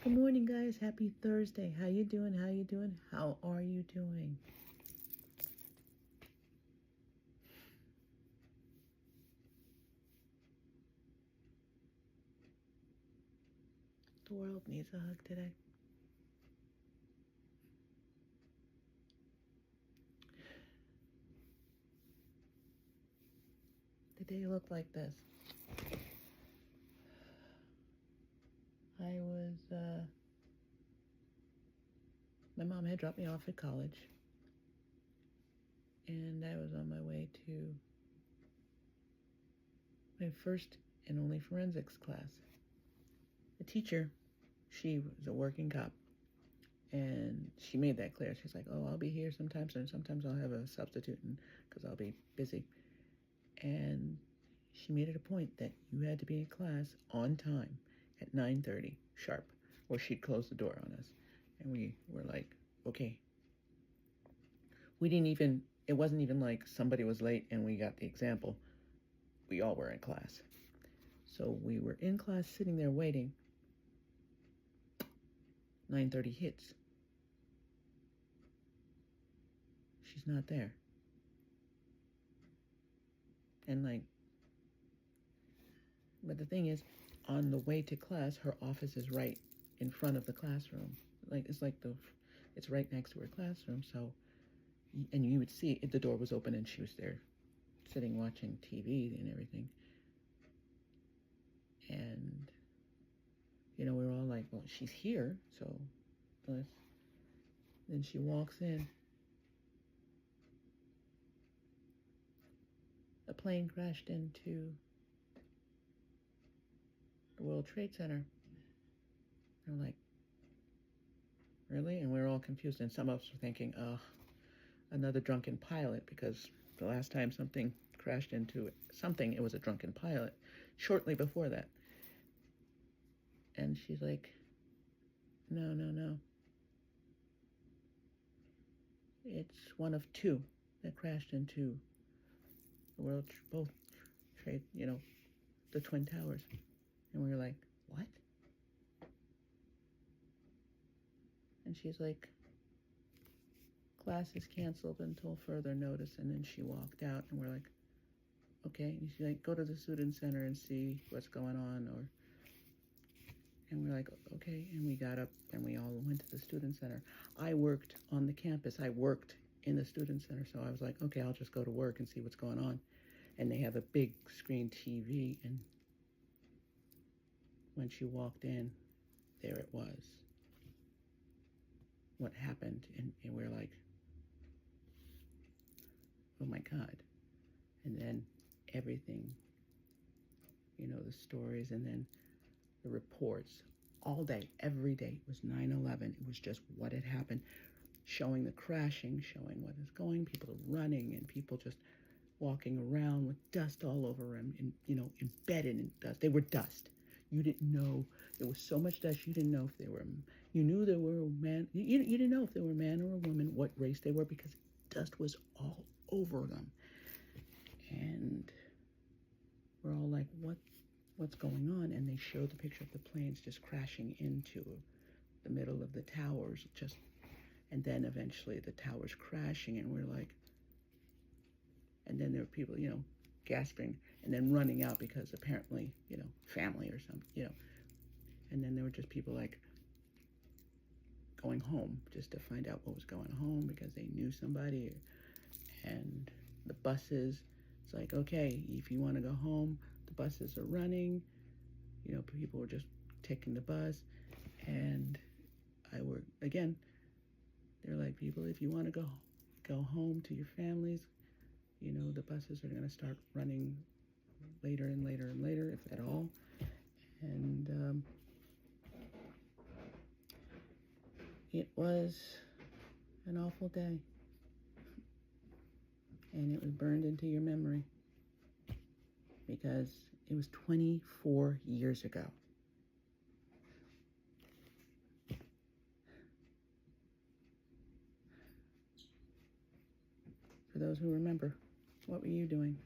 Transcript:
Good morning, guys. Happy Thursday. How you doing? How you doing? How are you doing? The world needs a hug today. The day looked like this. My mom had dropped me off at college, and I was on my way to my first and only forensics class. The teacher, she was a working cop, and she made that clear. She's like, "Oh, I'll be here sometimes, and sometimes I'll have a substitute, because I'll be busy." And she made it a point that you had to be in class on time at 9:30 sharp, or she'd close the door on us. And we were like, okay. It wasn't even like somebody was late and we got the example. We all were in class. So we were in class sitting there waiting. 9:30 hits. She's not there. And but the thing is, on the way to class, her office is right in front of the classroom. It's right next to her classroom. So, and you would see if the door was open and she was there sitting watching TV and everything. And, we were all like, well, she's here. So then she walks in. A plane crashed into the World Trade Center. They're like, really? And we were all confused. And some of us were thinking, oh, another drunken pilot, because the last time something crashed into something, it was a drunken pilot shortly before that. And she's like, no. It's one of two that crashed into both trade, the Twin Towers. And we were like, what? And she's like, class is canceled until further notice. And then she walked out, and we're like, okay. And she's like, go to the student center and see what's going on. And we're like, okay. And we got up and we all went to the student center. I worked on the campus. I worked in the student center. So I was like, okay, I'll just go to work and see what's going on. And they have a big screen TV. And when she walked in, there it was. What happened? And we're like, oh my God. And then everything, the stories, and then the reports all day, every day. It was 9/11. It was just what had happened, showing the crashing, showing what is going, people running, and people just walking around with dust all over them, and embedded in dust. They were dust. You didn't know. There was so much dust. You didn't know if they were. You knew there were a man. You didn't know if they were a man or a woman, what race they were, because dust was all over them. And we're all like, what's going on? And they showed the picture of the planes just crashing into the middle of the towers, and then eventually the towers crashing, and we're like, and then there were people, gasping and then running out because apparently, family or something, and then there were just people like going home just to find out what was going home because they knew somebody. And the buses, it's like, okay, if you want to go home, the buses are running. People were just taking the bus. And they're like, people, if you want to go home to your families, the buses are going to start running later and later and later, if at all. And it was an awful day. And it was burned into your memory because it was 24 years ago. For those who remember, what were you doing?